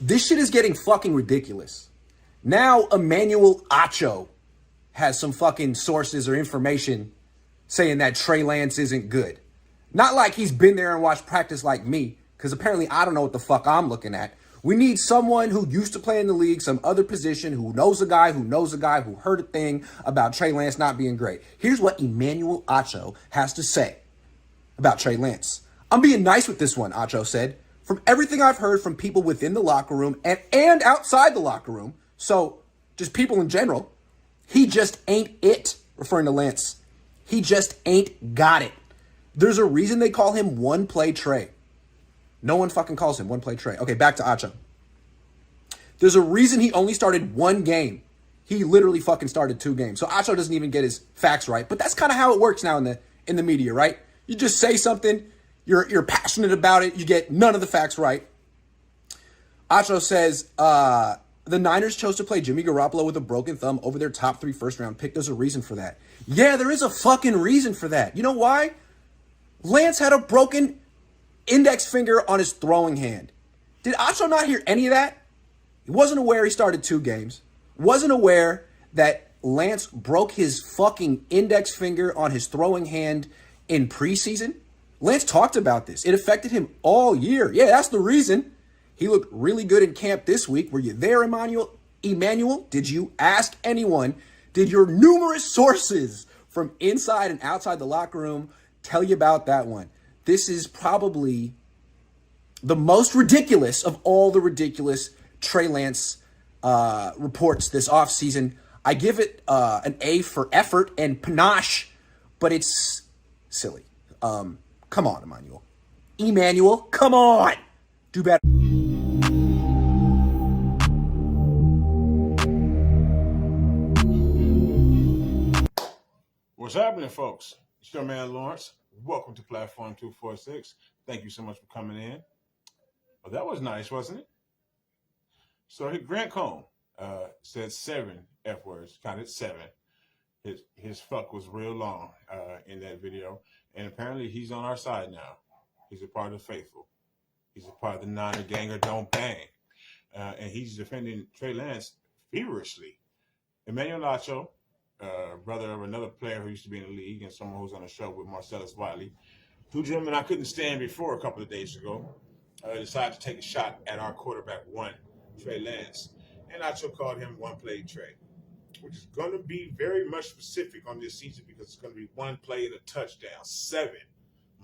This shit is getting fucking ridiculous. Now Emmanuel Acho has some fucking sources or information saying that Trey Lance isn't good. Not like he's been there and watched practice like me, because apparently I don't know what the fuck I'm looking at. We need someone who used to play in the league, some other position, who knows a guy who heard a thing about Trey Lance not being great. Here's what Emmanuel Acho has to say about Trey Lance. I'm being nice with this one, Acho said. From everything I've heard from people within the locker room and outside the locker room, so just people in general, he just ain't it, referring to Lance. He just ain't got it. There's a reason they call him one-play Trey. No one fucking calls him one-play Trey. Okay, back to Acho. There's a reason he only started one game. He literally fucking started 2 games. So Acho doesn't even get his facts right. But that's kind of how it works now in the media, right? You just say something, you're passionate about it, you get none of the facts right. Acho says, the Niners chose to play Jimmy Garoppolo with a broken thumb over their top 3 first-round pick. There's a reason for that. Yeah, there is a fucking reason for that. You know why? Lance had a broken index finger on his throwing hand. Did Acho not hear any of that? He wasn't aware he started 2 games. Wasn't aware that Lance broke his fucking index finger on his throwing hand in preseason. Lance talked about this. It affected him all year. Yeah, that's the reason. He looked really good in camp this week. Were you there, Emmanuel? Did you ask anyone? Did your numerous sources from inside and outside the locker room tell you about that one? This is probably the most ridiculous of all the ridiculous Trey Lance reports this offseason. I give it an A for effort and panache, but it's silly. Come on, Emmanuel, come on. Do better. What's happening, folks? It's your man, Lawrence. Welcome to Platform 246. Thank you so much for coming in. Well, that was nice, wasn't it? So Grant Cohn said 7 F words, counted 7. His fuck was real long in that video. And apparently he's on our side now. He's a part of the faithful. He's a part of the Niner ganger don't bang. And he's defending Trey Lance feverishly. Emmanuel Acho, brother of another player who used to be in the league and someone who's on a show with Marcellus Wiley, who gentleman I couldn't stand before a couple of days ago, decided to take a shot at our quarterback 1, Trey Lance. And Acho called him one-play Trey, which is going to be very much specific on this season because it's going to be 1 play and a touchdown. 7,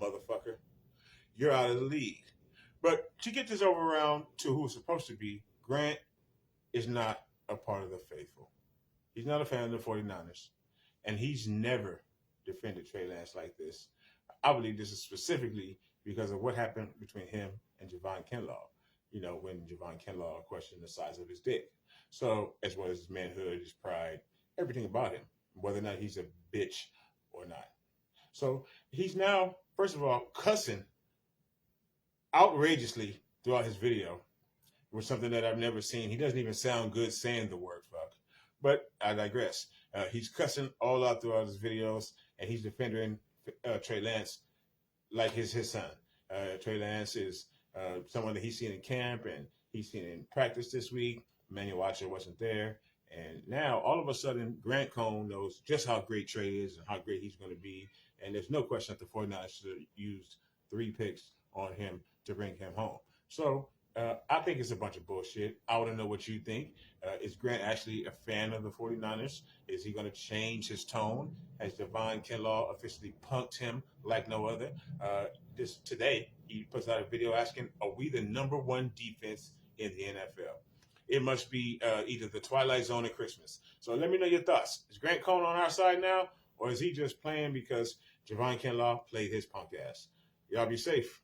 motherfucker. You're out of the league. But to get this over around to who it's supposed to be, Grant is not a part of the faithful. He's not a fan of the 49ers. And he's never defended Trey Lance like this. I believe this is specifically because of what happened between him and Javon Kinlaw. You know, when Javon Kinlaw questioned the size of his dick. So, as well as his manhood, his pride, everything about him, whether or not he's a bitch or not. So, he's now, first of all, cussing outrageously throughout his video, which is something that I've never seen. He doesn't even sound good saying the word fuck. But I digress. He's cussing all out throughout his videos, and he's defending Trey Lance like his son. Trey Lance is someone that he's seen in camp and he's seen in practice this week. Emmanuel Acho wasn't there. And now, all of a sudden, Grant Cohn knows just how great Trey is and how great he's going to be. And there's no question that the 49ers should have used 3 picks on him to bring him home. So I think it's a bunch of bullshit. I want to know what you think. Is Grant actually a fan of the 49ers? Is he going to change his tone? Has Javon Kinlaw officially punked him like no other? Today, he puts out a video asking, are we the number 1 defense in the NFL? It must be either the Twilight Zone or Christmas. So let me know your thoughts. Is Grant Cohn on our side now? Or is he just playing because Javon Kinlaw played his punk ass? Y'all be safe.